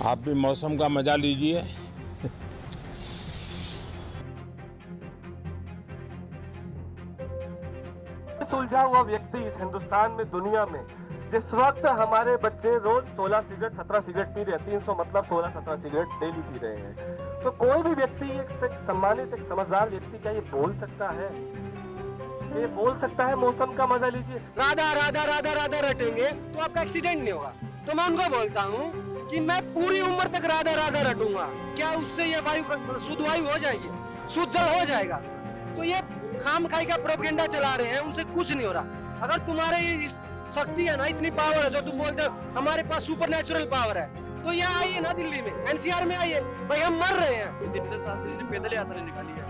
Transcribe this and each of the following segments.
आप भी मौसम का मजा लीजिए। सुलझा हुआ व्यक्ति इस हिंदुस्तान में, दुनिया में, जिस वक्त हमारे बच्चे रोज 16 सिगरेट 17 सिगरेट पी रहे हैं, 300 मतलब 16-17 सिगरेट डेली पी रहे हैं, तो कोई भी व्यक्ति, एक सम्मानित, एक समझदार व्यक्ति क्या ये बोल सकता है कि ये बोल सकता है मौसम का मजा लीजिए? राधा राधा राधा राधा रटेंगे तो आपका एक्सीडेंट नहीं होगा। तो मैं उनको बोलता हूँ कि मैं पूरी उम्र तक राधा राधा रटूंगा, क्या उससे ये वायु शुद्ध वायु हो जाएगी, शुद्ध जल हो जाएगा? तो ये खाम खाई का प्रोपेगेंडा चला रहे हैं, उनसे कुछ नहीं हो रहा। अगर तुम्हारे शक्ति है ना, इतनी पावर है जो तुम बोलते हो हमारे पास सुपर नेचुरल पावर है, तो यहाँ आइए ना, दिल्ली में एनसीआर में आइए भाई, हम मर रहे हैं। दिल्ली शास्त्री ने पैदल यात्रा निकाली है,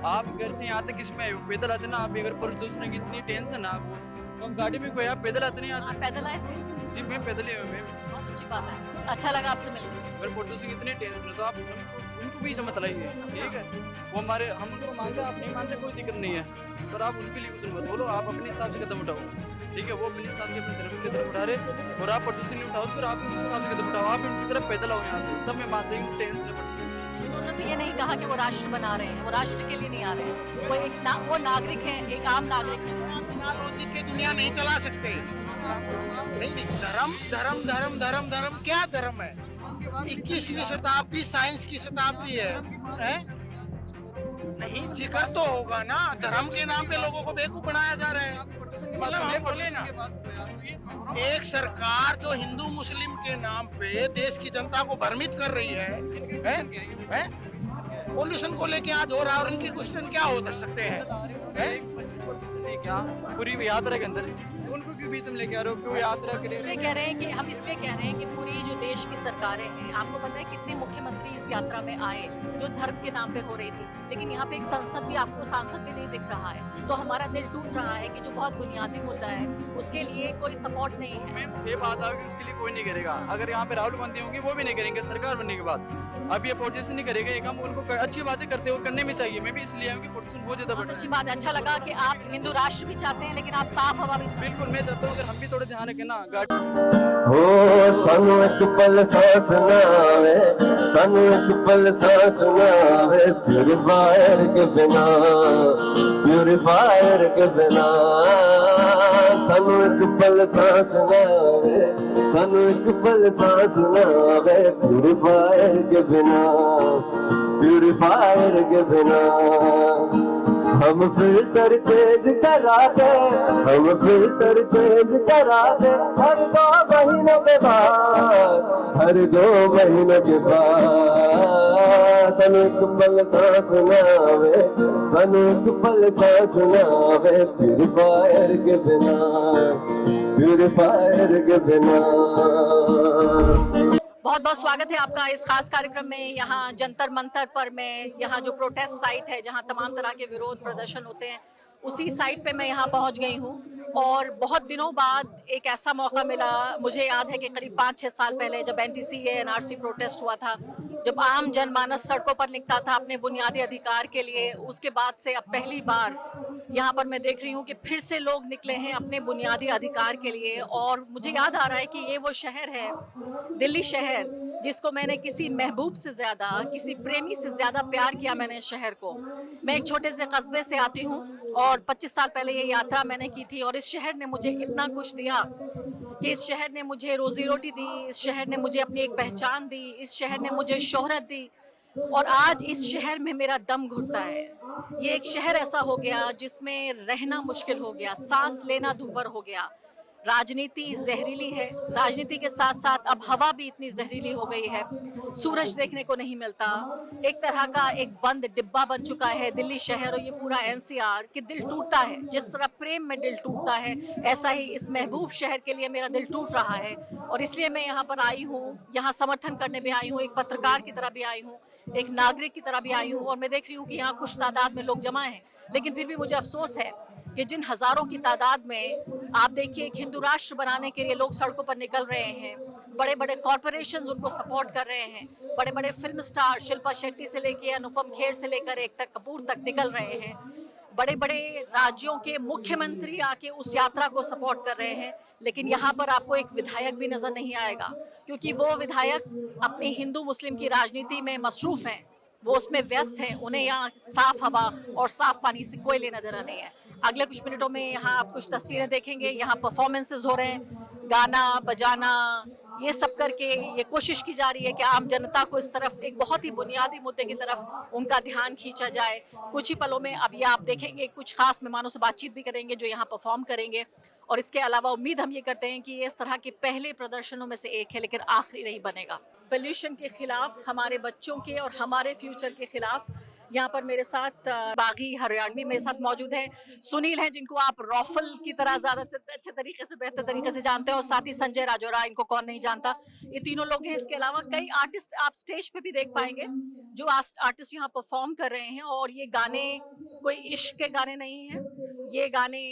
आप घर से यहाँ तक किसमें पैदल आते ना? आप अगर प्रदूषण की इतनी टेंशन है आपको, तो हम गाड़ी में कोई आप पैदल आते नहीं आते? पैदल आए थे? जी मैं पैदल ही हूँ। बहुत अच्छी बात है, अच्छा लगा आपसे मिलकर। अगर प्रदूषण की इतनी टेंशन है तो आप उनको बीच मत लाइए, ठीक है? वो हमारे, हम उनको मानते हैं, आप नहीं मानते, कोई दिक्कत नहीं है, पर आप उनके लिए कुछ मत बोलो, आप अपने हिसाब से कदम उठाओ, ठीक है? वो अपने हिसाब से अपने धर्म की तरफ उठा रहे और आप प्रदूषण नहीं उठाओ, फिर आप उस हिसाब से कदम उठाओ, आप उनकी तरफ पैदल आओ यहाँ पे, तब मैं मानते हैं कि टेंशन है प्रदूषण। उन्होंने तो ये नहीं कहा कि वो राष्ट्र बना रहे हैं, वो राष्ट्र के लिए नहीं आ रहे हैं, वो नागरिक हैं, एक आम नागरिक हैं। बिना लॉजिक के दुनिया नहीं चला सकते। नहीं, धर्म धर्म धर्म धर्म धर्म क्या धर्म है? 21वीं शताब्दी साइंस की शताब्दी है? नहीं, जिक्र तो होगा ना। धर्म के नाम पे लोगों को बेवकूफ बनाया जा रहा है। मतलब हम बोले ना, एक सरकार जो हिंदू मुस्लिम के नाम पे देश की जनता को भ्रमित कर रही है? पॉल्यूशन को लेके आज हो रहा है और इनकी क्वेश्चन क्या हो सकते हैं? क्या पूरी यात्रा के अंदर उनको क्यों बीच में लेके आ रहे हो? क्यों यात्रा के लिए इसलिए कह रहे हैं कि हम इसलिए कह रहे हैं कि पूरी जो देश की सरकारें हैं, आपको पता है कितने मुख्यमंत्री इस यात्रा में आए जो धर्म के नाम पे हो रही थी, लेकिन यहाँ पे एक संसद भी, आपको सांसद भी नहीं दिख रहा है, तो हमारा दिल टूट रहा है कि जो बहुत बुनियादी मुद्दा है उसके लिए कोई सपोर्ट नहीं है। मैम ये बात है कि उसके लिए कोई नहीं करेगा। अगर यहाँ पे राहुल गांधी होंगे वो भी नहीं करेंगे सरकार बनने के बाद। अब ये पोजिशन नहीं करेगा, एक हम उनको अच्छी बातें करते हो करने में चाहिए। मैं भी इसलिए आऊँ कि पोजिशन बहुत ज्यादा बढ़ अच्छी बात है, अच्छा लगा कि आप हिंदू राष्ट्र भी चाहते हैं, लेकिन आप साफ हवा भी। बिल्कुल, मैं चाहता हूँ अगर हम भी थोड़े ध्यान रखें ना गाड़ी हो सानू एक पल सांस ना आवे, सानू एक पल सांस ना आवे, प्यूरीफायर के बिना, प्यूरीफायर के बिना, सानू एक पल सांस ना आवे, सानू एक पल सांस ना आवे, प्यूरीफायर के बिना, प्यूरीफायर के बिना। हम फिल्टर चेंज करा दे, हम फिल्टर चेंज करा दे, हर 2 महीनों के बाद, हर 2 महीनों के बाद। सन एक पल सांस ना आवे, सन एक पल सांस ना आवे, प्यूरीफायर के बिना, प्यूरीफायर के बिना। बहुत बहुत स्वागत है आपका इस खास कार्यक्रम में। यहाँ जंतर मंतर पर मैं, यहाँ जो प्रोटेस्ट साइट है जहाँ तमाम तरह के विरोध प्रदर्शन होते हैं, उसी साइट पे मैं यहाँ पहुँच गई हूँ और बहुत दिनों बाद एक ऐसा मौका मिला। मुझे याद है कि करीब 5-6 साल पहले जब NTCA NRC प्रोटेस्ट हुआ था, जब आम जनमानस सड़कों पर निकला था अपने बुनियादी अधिकार के लिए, उसके बाद से अब पहली बार यहाँ पर मैं देख रही हूँ कि फिर से लोग निकले हैं अपने बुनियादी अधिकार के लिए। और मुझे याद आ रहा है कि ये वो शहर है, दिल्ली शहर, जिसको मैंने किसी महबूब से ज़्यादा, किसी प्रेमी से ज़्यादा प्यार किया मैंने इस शहर को। मैं एक छोटे से कस्बे से आती हूँ और 25 साल पहले ये यात्रा मैंने की थी और इस शहर ने मुझे इतना कुछ दिया कि इस शहर ने मुझे रोजी रोटी दी, इस शहर ने मुझे अपनी एक पहचान दी, इस शहर ने मुझे शोहरत दी और आज इस शहर में मेरा दम घुटता है। ये एक शहर ऐसा हो गया जिसमें रहना मुश्किल हो गया, सांस लेना दूभर हो गया। राजनीति जहरीली है, राजनीति के साथ साथ अब हवा भी इतनी जहरीली हो गई है, सूरज देखने को नहीं मिलता। एक तरह का एक बंद डिब्बा बन चुका है दिल्ली शहर और ये पूरा NCR कि दिल टूटता है। जिस तरह प्रेम में दिल टूटता है, ऐसा ही इस महबूब शहर के लिए मेरा दिल टूट रहा है और इसलिए मैं यहाँ पर आई हूँ, यहाँ समर्थन करने भी आई हूँ, एक पत्रकार की तरह भी आई हूँ, एक नागरिक की तरह भी आई हूँ। और मैं देख रही हूँ कि यहाँ कुछ तादाद में लोग जमा हैं, लेकिन फिर भी मुझे अफसोस है कि जिन हजारों की तादाद में आप देखिए एक हिंदू राष्ट्र बनाने के लिए लोग सड़कों पर निकल रहे हैं, बड़े बड़े कॉरपोरेशंस उनको सपोर्ट कर रहे हैं, बड़े बड़े फिल्म स्टार शिल्पा शेट्टी से लेकर अनुपम खेर से लेकर एकता कपूर तक निकल रहे हैं, बड़े बड़े राज्यों के मुख्यमंत्री आके उस यात्रा को सपोर्ट कर रहे हैं, लेकिन यहाँ पर आपको एक विधायक भी नजर नहीं आएगा, क्योंकि वो विधायक अपनी हिंदू मुस्लिम की राजनीति में मसरूफ हैं, वो उसमें व्यस्त हैं। उन्हें यहाँ साफ हवा और साफ पानी से कोई लेना देना नहीं है। अगले कुछ मिनटों में यहाँ आप कुछ तस्वीरें देखेंगे, यहाँ परफॉर्मेंसेस हो रहे हैं, गाना बजाना ये सब करके ये कोशिश की जा रही है कि आम जनता को इस तरफ एक बहुत ही बुनियादी मुद्दे की तरफ उनका ध्यान खींचा जाए। कुछ ही पलों में अभी आप देखेंगे कुछ खास मेहमानों से बातचीत भी करेंगे जो यहाँ परफॉर्म करेंगे, और इसके अलावा उम्मीद हम ये करते हैं कि ये इस तरह के पहले प्रदर्शनों में से एक है, लेकिन आखिरी नहीं बनेगा। पोल्यूशन के खिलाफ, हमारे बच्चों के और हमारे फ्यूचर के खिलाफ यहाँ पर मेरे साथ बागी हरियाणवी मेरे साथ मौजूद हैं, सुनील हैं जिनको आप रॉफल की तरह ज्यादा अच्छे तरीके से बेहतर तरीके से जानते हैं, और साथ ही संजय राजौरा, इनको कौन नहीं जानता। ये तीनों लोग हैं। इसके अलावा कई आर्टिस्ट आप स्टेज पे भी देख पाएंगे जो आर्टिस्ट यहाँ परफॉर्म कर रहे हैं, और ये गाने कोई इश्क के गाने नहीं हैं, ये गाने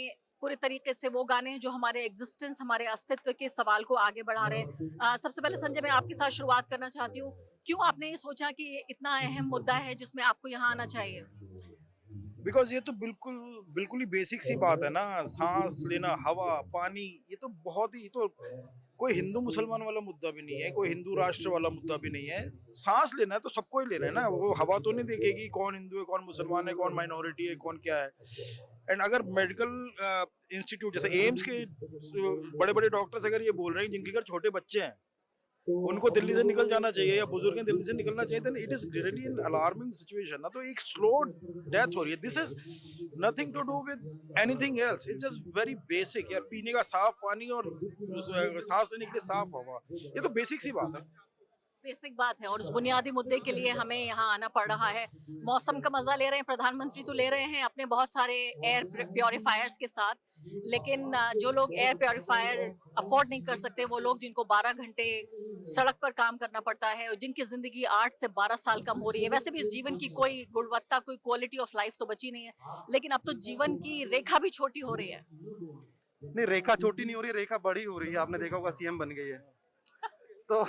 पूरे तरीके से वो गाने हैं जो हमारे एग्जिस्टेंस, हमारे अस्तित्व के सवाल को आगे बढ़ा रहे हैं। सबसे पहले संजय, मैं आपके साथ शुरुआत करना चाहती हूँ, क्यों आपने ये सोचा कि ये इतना अहम मुद्दा है जिसमें आपको यहाँ आना चाहिए? बिकॉज ये तो बिल्कुल ही बेसिक सी बात है ना, सांस लेना, हवा, पानी, ये तो बहुत ही, तो कोई हिंदू मुसलमान वाला मुद्दा भी नहीं है, कोई हिंदू राष्ट्र वाला मुद्दा भी नहीं है। सांस लेना है तो सबको ही लेना है ना, वो हवा तो नहीं देखेगी कौन हिंदू है, कौन मुसलमान है, कौन माइनॉरिटी है, कौन क्या है। एंड अगर मेडिकल इंस्टीट्यूट जैसे एम्स के बड़े बड़े डॉक्टर्स अगर ये बोल रहे हैं जिनके घर छोटे बच्चे हैं उनको दिल्ली से निकल जाना चाहिए या बुजुर्ग दिल्ली से निकलना चाहिए, then it is really an alarming situation ना। तो एक स्लो डेथ हो रही है, this is nothing to do with anything else, it's just very basic. यार पीने का साफ पानी और सांस लेने के लिए साफ हवा, ये तो बेसिक सी बात है, बेसिक बात है, और उस बुनियादी मुद्दे के लिए हमें यहाँ आना पड़ रहा है। मौसम का मजा ले रहे हैं, प्रधानमंत्री तो ले रहे हैं अपने बहुत सारे एयर प्योरीफायर्स के साथ, लेकिन जो लोग एयर प्योरीफायर अफोर्ड नहीं कर सकते, वो लोग जिनको 12 घंटे सड़क पर काम करना पड़ता है और जिनकी जिंदगी 8 से 12 साल कम हो रही है। वैसे भी इस जीवन की कोई गुणवत्ता, कोई क्वालिटी ऑफ लाइफ तो बची नहीं है, लेकिन अब तो जीवन की रेखा भी छोटी हो रही है। नहीं, रेखा छोटी नहीं हो रही है, रेखा बड़ी हो रही है। आपने देखा होगा सीएम बन गई है। तो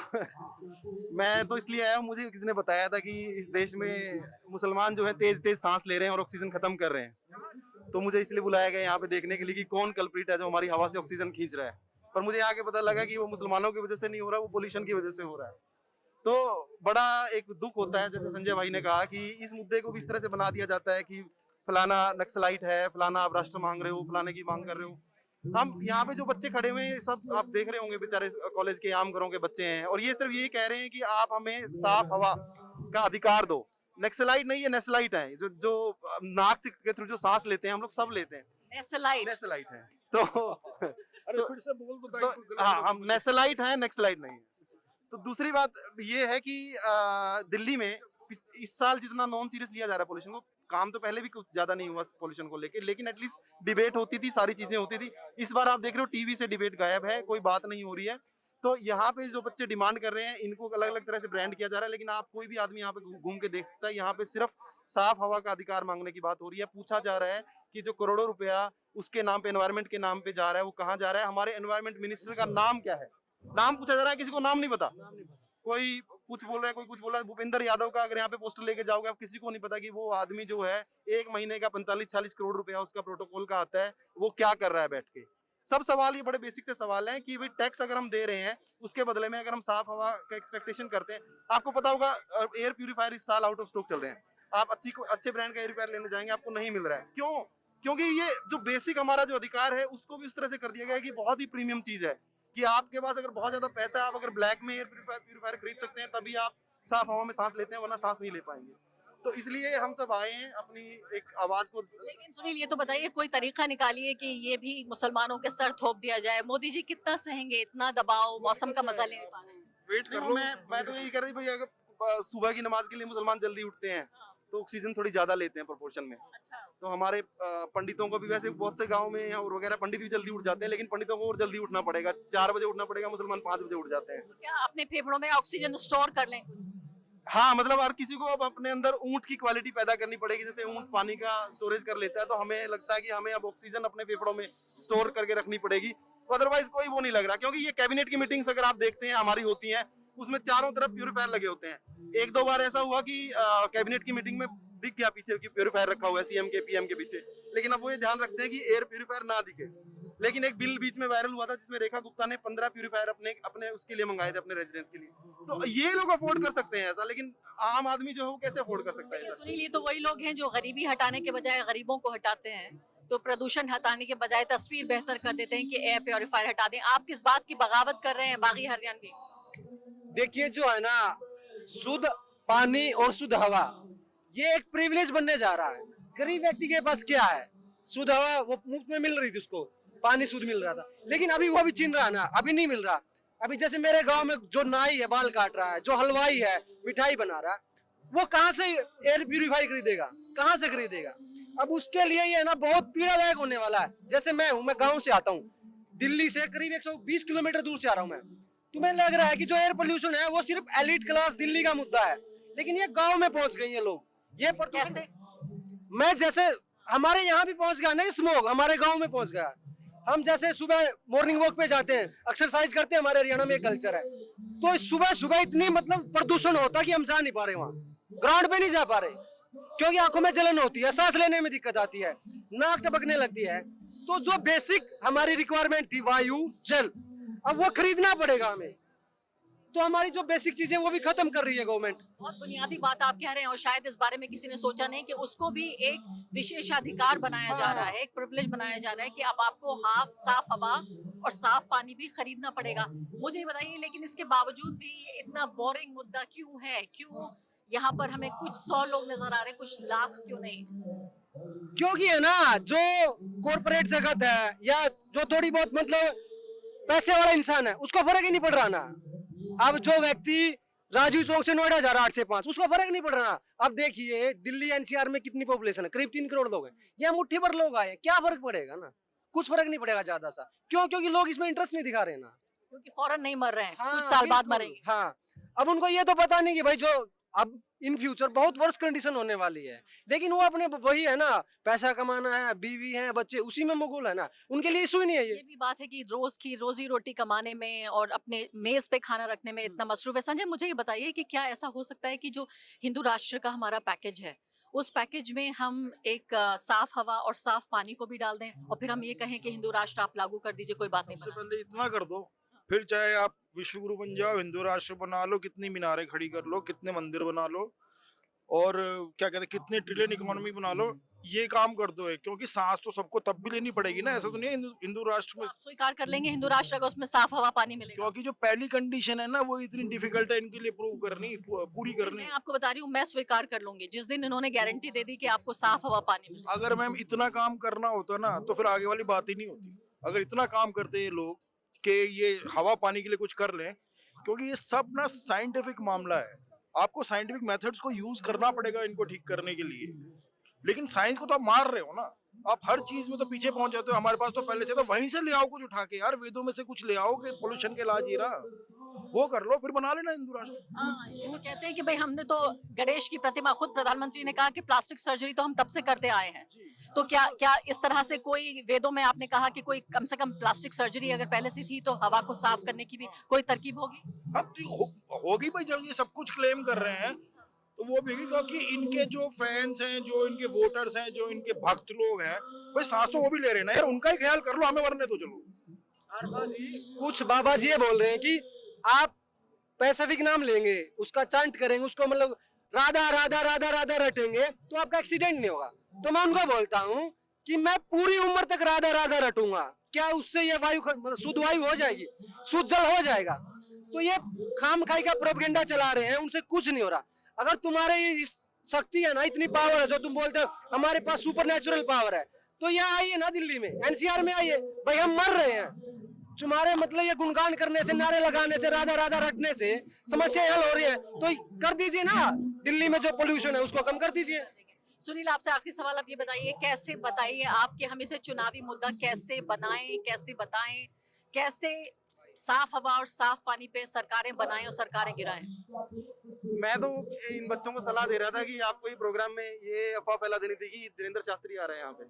मैं तो इसलिए आया हूँ, मुझे किसी ने बताया था कि इस देश में मुसलमान जो है तेज तेज सांस ले रहे हैं और ऑक्सीजन खत्म कर रहे हैं, तो मुझे इसलिए बुलाया गया यहाँ पे देखने के लिए कि कौन कल्प्रिट है जो हमारी हवा से ऑक्सीजन खींच रहा है। पर मुझे आके पता लगा कि वो मुसलमानों की वजह से नहीं हो रहा, वो पोल्यूशन की वजह से हो रहा है। तो बड़ा एक दुख होता है, जैसे संजय भाई ने कहा कि इस मुद्दे को भी इस तरह से बना दिया जाता है कि फलाना नक्सलाइट है, फलाना आप राष्ट्र मांग रहे हो, फलाने की मांग कर रहे हो। हम यहाँ पे जो बच्चे खड़े हुए हैं सब आप देख रहे होंगे, बेचारे कॉलेज के आम घरों के बच्चे हैं, और ये सिर्फ यही कह रहे हैं कि आप हमें साफ हवा का अधिकार दो। नक्सलाइट नहीं है, नेसलाइट है, जो नाक से के थ्रू जो सांस लेते हैं हम लोग सब लेते हैं, नेसलाइट है। तो अरे फिर से बोल दो। हाँ, हम नेसलाइट हैं, नक्सलाइट नहीं है। तो दूसरी बात ये है कि दिल्ली में इस साल जितना नॉन सीरियस लिया जा रहा है पोल्यूशन को, काम तो पहले भी कुछ ज्यादा नहीं हुआ पोल्यूशन को लेके, लेकिन एटलीस्ट डिबेट होती थी, सारी चीजें होती थी। इस बार आप देख रहे हो टीवी से डिबेट गायब है, कोई बात नहीं हो रही है। तो यहाँ पे जो बच्चे डिमांड कर रहे हैं इनको अलग अलग तरह से ब्रांड किया जा रहा है, लेकिन आप कोई भी आदमी यहाँ पे घूम के देख सकता है, यहाँ पे सिर्फ साफ हवा का अधिकार मांगने की बात हो रही है। पूछा जा रहा है कि जो करोड़ों रुपया उसके नाम पे, एनवायरमेंट के नाम पे जा रहा है, वो कहाँ जा रहा है, हमारे एनवायरमेंट मिनिस्टर का नाम क्या है, नाम पूछा जा रहा है, किसी को नाम नहीं पता। कोई कुछ बोल रहा है, कोई कुछ बोल रहा है। भूपेंद्र यादव का अगर यहाँ पे पोस्टर लेके जाओगे, आप किसी को नहीं पता कि वो आदमी जो है 1 महीने का 45-40 करोड़ रुपया उसका प्रोटोकॉल का आता है, वो क्या कर रहा है बैठ के। सब सवाल ये बड़े बेसिक से सवाल हैं कि भाई टैक्स अगर हम दे रहे हैं उसके बदले में अगर हम साफ हवा का एक्सपेक्टेशन करते हैं, आपको पता होगा एयर प्यूरीफायर इस साल आउट ऑफ स्टॉक चल रहे हैं। आप अच्छे ब्रांड का एयर प्यूरीफायर लेने जाएंगे, आपको नहीं मिल रहा है। क्यों? क्योंकि ये जो बेसिक हमारा जो अधिकार है उसको भी उस तरह से कर दिया गया है कि बहुत ही प्रीमियम चीज है कि आपके पास अगर बहुत ज्यादा पैसा है, आप अगर ब्लैक में एयर प्यूरीफायर खरीद सकते हैं, तभी आप साफ हवा में सांस लेते हैं, वरना सांस नहीं ले पाएंगे। तो इसलिए हम सब आए हैं अपनी एक आवाज को। लेकिन सुनील, ये तो बताइए, कोई तरीका निकालिए कि ये भी मुसलमानों के सर थोप दिया जाए। मोदी जी कितना सहेंगे इतना दबाव, मौसम का मजा ले नहीं पा रहे हैं। वेट कर लो। मैं तो यही कह रही भाई, अगर सुबह की नमाज के लिए मुसलमान जल्दी उठते हैं तो ऑक्सीजन थोड़ी ज्यादा लेते हैं प्रोपोर्शन में। अच्छा। तो हमारे पंडितों को भी, वैसे बहुत से गाँव में और वगैरह पंडित भी जल्दी उठ जाते हैं, लेकिन पंडितों को और जल्दी उठना पड़ेगा, 4 बजे उठना पड़ेगा, मुसलमान 5 बजे उठ जाते हैं। क्या अपने फेफड़ों में ऑक्सीजन स्टोर कर लें? हाँ, मतलब हर किसी को अब अपने अंदर ऊंट की क्वालिटी पैदा करनी पड़ेगी। जैसे ऊंट पानी का स्टोरेज कर लेता है, तो हमें लगता है कि हमें अब ऑक्सीजन अपने फेफड़ों में स्टोर करके रखनी पड़ेगी। अदरवाइज कोई वो नहीं लग रहा, क्योंकि ये कैबिनेट की मीटिंग्स अगर आप देखते हैं हमारी होती हैं, उसमें चारों तरफ प्यूरीफायर लगे होते हैं। 1-2 बार ऐसा हुआ कि कैबिनेट की मीटिंग में दिख गया पीछे कि प्यूरीफायर रखा हुआ है सीएम के, पीएम के पीछे, लेकिन अब वो ये ध्यान रखते हैं कि एयर प्यूरिफायर ना दिखे। लेकिन एक बिल बीच में वायरल हुआ था जिसमें रेखा गुप्ता ने 15 प्यूरिफायर अपने उसके लिए मंगाए थे, अपने रेजिडेंस के लिए। तो ये लोग अफोर्ड कर सकते हैं ऐसा, लेकिन आम आदमी जो है वो कैसे अफोर्ड कर सकता है ऐसा? सुनील, ये तो वही लोग हैं जो गरीबी हटाने के बजाय गरीबों को हटाते हैं, तो प्रदूषण हटाने के बजाय तस्वीर बेहतर कर देते हैं कि एयर प्योरीफायर हटा दें। आप किस बात की बगावत कर रहे हैं बागी हरियाणवी? देखिए जो है ना, शुद्ध पानी और शुद्ध हवा ये एक प्रिविलेज बनने जा रहा है। गरीब व्यक्ति के पास क्या है? शुद्ध हवा वो मुफ्त में मिल रही थी, उसको पानी शुद्ध मिल रहा था, लेकिन अभी वो भी छीन रहा है ना, अभी नहीं मिल रहा। अभी जैसे मेरे गांव में जो नाई है बाल काट रहा है, जो हलवाई है मिठाई बना रहा है, वो कहाँ से एयर प्यूरिफायर खरीदेगा? कहाँ से खरीदेगा? अब उसके लिए ये है ना बहुत पीड़ादायक होने वाला है। जैसे मैं हूँ, मैं गाँव से आता हूँ, दिल्ली से करीब 120 किलोमीटर दूर से आ रहा हूँ मैं। तुम्हें लग रहा है कि जो एयर पोल्यूशन है वो सिर्फ एलिट क्लास दिल्ली का मुद्दा है, लेकिन ये गांव में पहुंच गए ये लोग। ये कैसे? मैं जैसे हमारे यहाँ भी पहुंच गया ना स्मोक, हमारे गांव में पहुंच गया। हम जैसे सुबह मॉर्निंग वॉक पे जाते हैं, एक्सरसाइज करते हैं, हमारे हरियाणा में एक कल्चर है, तो सुबह सुबह इतनी मतलब प्रदूषण होता कि हम जा नहीं पा रहे, वहाँ ग्राउंड पे नहीं जा पा रहे, क्योंकि आंखों में जलन होती है, सांस लेने में दिक्कत आती है, नाक टपकने लगती है। तो जो बेसिक हमारी रिक्वायरमेंट थी वायु जल, अब वो खरीदना पड़ेगा हमें। तो हमारी जो बेसिक चीजें वो भी खत्म कर रही है गवर्नमेंट। बहुत बुनियादी बात आप कह रहे हैं, और शायद इस बारे में किसी ने सोचा नहीं कि उसको भी एक विशेषाधिकार बनाया जा रहा है, एक प्रिविलेज बनाया जा रहा है कि अब आपको साफ हवा और साफ पानी भी खरीदना पड़ेगा। मुझे बताइए, लेकिन इसके बावजूद भी ये इतना बोरिंग मुद्दा क्यों है? क्यों यहाँ पर हमें कुछ 100 लोग नजर आ रहे हैं, कुछ लाख क्यों नहीं? क्योंकि है ना, जो कॉर्पोरेट जगत है या जो थोड़ी बहुत मतलब पैसे वाला इंसान है, उसको फर्क ही नहीं पड़ रहा ना। अब जो व्यक्ति राजीव चौक से नोएडा जा रहा 8 से 5, उसको फर्क नहीं पड़ रहा। अब देखिए दिल्ली एनसीआर में कितनी पॉपुलेशन है, करीब 3 करोड़ लोग हैं, यहाँ मुट्ठी भर लोग आए, क्या फर्क पड़ेगा ना? कुछ फर्क नहीं पड़ेगा ज्यादा सा। क्यों? क्योंकि लोग इसमें इंटरेस्ट नहीं दिखा रहे ना, क्योंकि फौरन नहीं मर रहे हैं, हाँ, कुछ साल बाद बिल्कुल। मरेंगे। हाँ, अब उनको ये तो पता नहीं कि भाई जो अब इन फ्यूचर बहुत वर्स्ट कंडीशन होने वाली है, लेकिन वो अपने वही है ना, पैसा कमाना है, बीवी है, बच्चे, उसी में मगुल है ना, उनके लिए इशू ही नहीं है ये भी बात है कि रोज की रोजी रोटी कमाने में और अपने मेज पे खाना रखने में इतना मसरूफ है। संजय, मुझे ये बताइए कि क्या ऐसा हो सकता है कि जो हिंदू राष्ट्र का हमारा पैकेज है, उस पैकेज में हम एक साफ हवा और साफ पानी को भी डाल दें और फिर हम ये कहें कि हिंदू राष्ट्र आप लागू कर दीजिए, कोई बात नहीं? सबसे पहले इतना कर दो, फिर चाहे आप विश्व गुरु बन जाओ, हिंदू राष्ट्र बना लो, कितनी मीनारें खड़ी कर लो, कितने मंदिर बना लो, और क्या कहते हैं कितने ट्रिलियन इकोनॉमी बना लो, ये काम कर दो है। क्योंकि सांस तो सबको तब भी लेनी पड़ेगी ना, ऐसा तो नहीं है हिंदू राष्ट्र में। आप स्वीकार कर लेंगे हिंदू राष्ट्र अगर उसमें साफ हवा पानी मिलेगा? क्योंकि जो पहली कंडीशन है ना, वो इतनी डिफिकल्ट है इनके लिए प्रूव करनी, पूरी करनी। मैं आपको बता रही हूँ, मैं स्वीकार कर लूंगी जिस दिन इन्होंने गारंटी दे दी कि आपको साफ हवा पानी मिलेगा। अगर मैम इतना काम करना होता ना, तो फिर आगे वाली बात ही नहीं होती। अगर इतना काम करते ये लोग कि ये हवा पानी के लिए कुछ कर लें, क्योंकि ये सब ना साइंटिफिक मामला है, आपको साइंटिफिक मेथड्स को यूज करना पड़ेगा इनको ठीक करने के लिए। लेकिन साइंस को तो आप मार रहे हो ना, आप हर चीज में तो पीछे पहुंच जाते हो। हमारे पास तो पहले से, तो वहीं से ले आओ कुछ उठा के, यार वेदों में से कुछ ले आओ कि पोल्यूशन के इलाज ही रहा, वो कर लो, फिर बना लेना हिंदू राष्ट्र। हाँ, ये तो कहते हैं कि भाई हमने तो गणेश की प्रतिमा, खुद प्रधानमंत्री ने कहा कि प्लास्टिक सर्जरी तो हम तब से करते आए हैं। तो क्या इस तरह से कोई वेदों में आपने कहा कि कोई कम से कम प्लास्टिक सर्जरी अगर पहले से थी तो हवा को साफ करने की भी कोई तरकीब होगी? अब होगी भाई, जब ये सब कुछ क्लेम कर रहे हैं तो वो भी, क्योंकि इनके जो फैंस हैं, जो इनके वोटर्स हैं, जो इनके भक्त लोग हैं, भाई सांस तो वो भी ले रहे हैं ना यार, उनका ही ख्याल कर लो, हमें मरने तो चलो। कुछ बाबा जी ये बोल रहे हैं कि आप पैसिफिक नाम लेंगे, उसका चांट करेंगे, उसको मतलब राधा राधा राधा राधा रटेंगे तो आपका एक्सीडेंट नहीं होगा। तो मैं उनको बोलता हूँ कि मैं पूरी उम्र तक राधा राधा रटूंगा, क्या उससे ये वायु शुद्ध वायु हो जाएगी, शुद्ध जल हो जाएगा? तो ये खाम खाई का प्रोपेगेंडा चला रहे हैं, उनसे कुछ नहीं हो रहा। अगर तुम्हारे इस शक्ति है ना, इतनी पावर है, जो तुम बोलते हो हमारे पास सुपर नेचुरल पावर है, तो यहाँ आइए ना, दिल्ली में एनसीआर में आइए, भाई हम मर रहे हैं। तुम्हारे मतलब ये गुणगान करने से, नारे लगाने से, राधा राधा रटने से समस्या हल हो रही है, तो कर दीजिए ना, दिल्ली में जो पोल्यूशन है उसको कम कर दीजिए। सुनील, आपसे आखिरी सवाल आप ये बताइए, कैसे बताइए आपके हमें से चुनावी मुद्दा कैसे बनाएं, कैसे बताएं, कैसे साफ हवा और साफ पानी पे सरकारें बनाएं और सरकारें गिराएं? मैं तो इन बच्चों को सलाह दे रहा था कि आपको ये प्रोग्राम में ये अफवाह फैला देनी थी कि धीरेन्द्र शास्त्री आ रहे हैं यहाँ पे,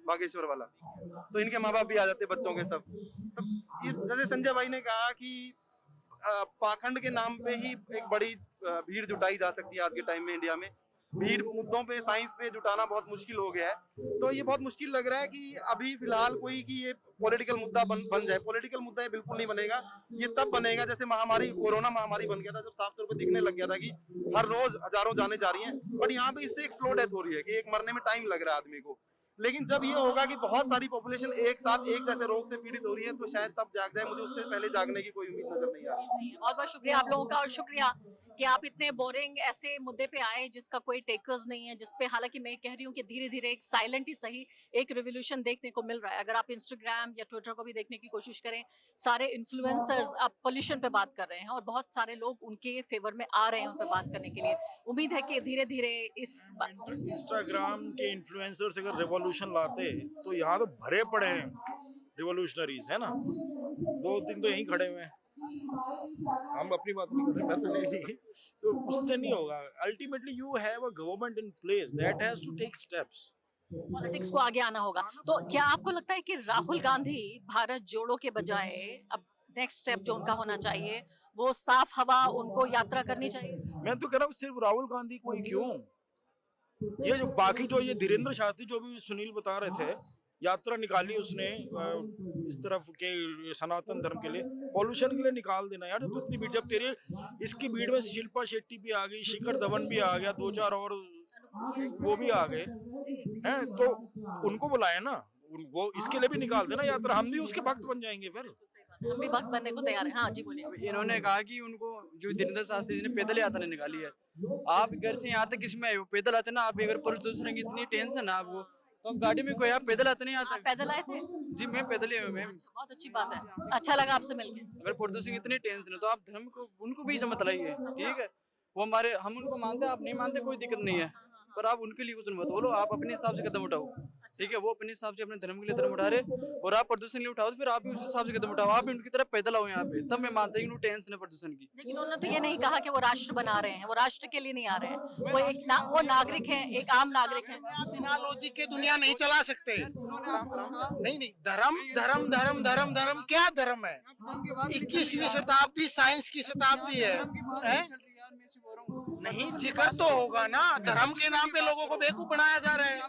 बागेश्वर वाला, तो इनके माँ बाप भी आ जाते बच्चों के सब। तो ये जैसे संजय भाई ने कहा कि पाखंड के नाम पे ही एक बड़ी भीड़ जुटाई जा सकती है आज के टाइम में इंडिया में, भीड़ मुद्दों पे, साइंस पे जुटाना बहुत मुश्किल हो गया है। तो ये बहुत मुश्किल लग रहा है कि अभी फिलहाल कोई कि ये पॉलिटिकल मुद्दा बन जाए। पॉलिटिकल मुद्दा ये बिल्कुल नहीं बनेगा। ये तब बनेगा जैसे महामारी, कोरोना महामारी बन गया था, जब साफ तौर पे दिखने लग गया था कि हर रोज हजारों जाने जा रही हैं, बट यहाँ पे इससे एक स्लो डेथ हो रही है कि एक मरने में टाइम लग रहा है आदमी को। लेकिन जब ये होगा कि बहुत सारी पॉपुलेशन एक साथ एक जैसे रोग से पीड़ित हो रही है, तो शायद तब जाग जाए। मुझे उससे पहले जागने की कोई उम्मीद नजर नहीं आ रही। बहुत बहुत शुक्रिया आप लोगों का, और शुक्रिया कि आप इतने बोरिंग ऐसे मुद्दे पे आए जिसका कोई टेकर्स नहीं है, जिसपे हालांकि मैं कह रही हूँ कि धीरे धीरे एक साइलेंट ही सही एक रिवोल्यूशन देखने को मिल रहा है। अगर आप इंस्टाग्राम या ट्विटर को भी देखने की कोशिश करें, सारे इन्फ्लुएंसर्स अब पोल्यूशन पे बात कर रहे हैं और बहुत सारे लोग उनके फेवर में आ रहे हैं उन पे बात करने के लिए। उम्मीद है कि धीरे धीरे इस इंस्टाग्राम के इन्फ्लुएंसर्स अगर रेवोल्यूशन लाते तो यहाँ तो भरे पड़े हैं रिवोल्यूशनरीज, है ना। 2-3 तो यहीं खड़े हुए हैं। हम अपनी बात नहीं कर रहे, मैं तो नहीं, तो उससे नहीं होगा। Ultimately you have a government in place that has to take steps. Politics को आगे आना होगा। तो क्या आपको लगता है कि राहुल गांधी भारत जोड़ो के बजाय अब नेक्स्ट स्टेप जो उनका होना चाहिए वो साफ हवा उनको यात्रा करनी चाहिए? मैं तो कह रहा हूँ सिर्फ राहुल गांधी को ही क्यों, ये जो बाकी जो ये धीरेन्द्र शास्त्री जो भी सुनील बता रहे थे, यात्रा निकाली उसने इस तरफ के सनातन धर्म के लिए, पॉल्यूशन के लिए निकाल देना यार। तो इतनी भीड़, जब तेरे इसकी भीड़ में शिल्पा शेट्टी भी आ गई, शिखर धवन भी आ गया, 2-4 और वो भी आ गए हैं, तो उनको बुलाए ना, वो इसके लिए भी निकाल देना यात्रा। हम भी उसके भक्त बन जाएंगे फिर। हम भी भक्त बनने को तैयार हैं। हाँ जी बोलिए। इन्होंने कहा कि उनको जो धीरेन्द्र शास्त्री जी ने पैदल यात्रा निकाली है, आप घर से यहाँ तक किसमें आए हो? पैदल आते ना। आप अगर प्रदूषण की इतनी टेंशन है आपको, तो आप गाड़ी में कोई, आप पैदल आते नहीं आता। आप पैदल आए थे? जी मैं पैदल ही हूँ मैम। बहुत अच्छी बात है, अच्छा लगा आपसे मिलके। अगर प्रदूषण की इतनी टेंशन है तो आप धर्म को उनको भी मत लाइए, ठीक है। वो हमारे, हम उनको मानते हैं, आप नहीं मानते, कोई दिक्कत नहीं है, पर आप उनके लिए कुछ मत बोलो। आप अपने हिसाब से कदम उठाओ, ठीक है। वो अपने हिसाब से अपने धर्म के लिए कदम उठा रहे, और आप प्रदूषण के लिए उठाओ तो फिर आप भी उस हिसाब से कदम उठाओ। आप भी उनकी तरफ पैदल आओ यहाँ पे, तब मैं मानता हूँ टेंशन है प्रदूषण की। लेकिन उन्होंने तो ये नहीं कहा कि वो राष्ट्र बना रहे हैं, वो राष्ट्र के लिए नहीं आ रहे हैं, वो एक वो नागरिक हैं, एक आम नागरिक हैं। बिना लॉजिक के दुनिया नहीं चला सकते। नहीं, धर्म धर्म धर्म धर्म धर्म क्या धर्म है? 21वीं शताब्दी साइंस की शताब्दी है? नहीं, जिक्र तो होगा ना। धर्म के नाम पे लोगों को बेवकूफ बनाया जा रहा है।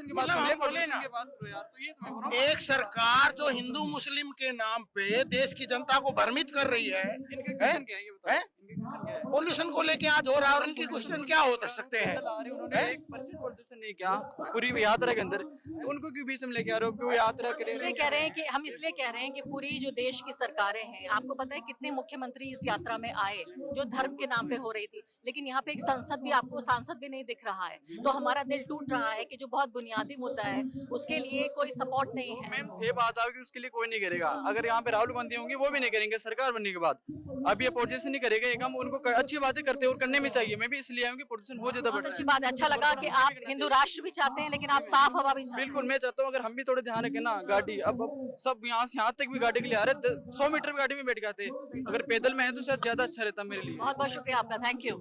मतलब हम बोले ना, एक सरकार जो हिंदू मुस्लिम के नाम पे देश की जनता को भ्रमित कर रही है, पॉल्यूशन को लेके आज हो रहा है, और इनकी क्वेश्चन क्या हो सकते हैं? प्रदूषण नहीं क्या पूरी यात्रा के अंदर, तो उनको क्यों बीच में लेके आ रहे हो? क्यों यात्रा करें? इसलिए कह रहे हैं कि हम इसलिए कह रहे हैं कि पूरी जो देश की सरकारें हैं, आपको पता है कितने मुख्यमंत्री इस यात्रा में आए जो धर्म के नाम पे हो रही थी, लेकिन यहाँ पे एक संसद भी, आपको सांसद भी नहीं दिख रहा है। तो हमारा दिल टूट रहा है कि जो बहुत बुनियादी मुद्दा है उसके लिए कोई सपोर्ट नहीं है। मैम ये बात आओगी, उसके लिए कोई नहीं करेगा। अगर यहाँ पे राहुल गांधी होंगे वो भी नहीं करेंगे सरकार बनने के बाद। अब ये पोजिशन नहीं करेगा, एक हम उनको अच्छी बातें करते हैं और करने में चाहिए। मैं भी इसलिए आऊँ कि पोजिशन बहुत ज्यादा बढ़ रहा है। अच्छी बात है, अच्छा लगा कि आप हिंदू राष्ट्र भी चाहते हैं, लेकिन आप साफ हवा भी चाहते हैं। बिल्कुल, मैं चाहता हूँ अगर हम भी थोड़े ध्यान रखें ना। गाड़ी अब सब यहाँ से यहाँ तक भी गाड़ी के लिए आ रहे, 100 मीटर गाड़ी में बैठ जाते, अगर पैदल में है तो शायद ज्यादा अच्छा रहता मेरे लिए। बहुत बहुत शुक्रिया आपका, थैंक यू।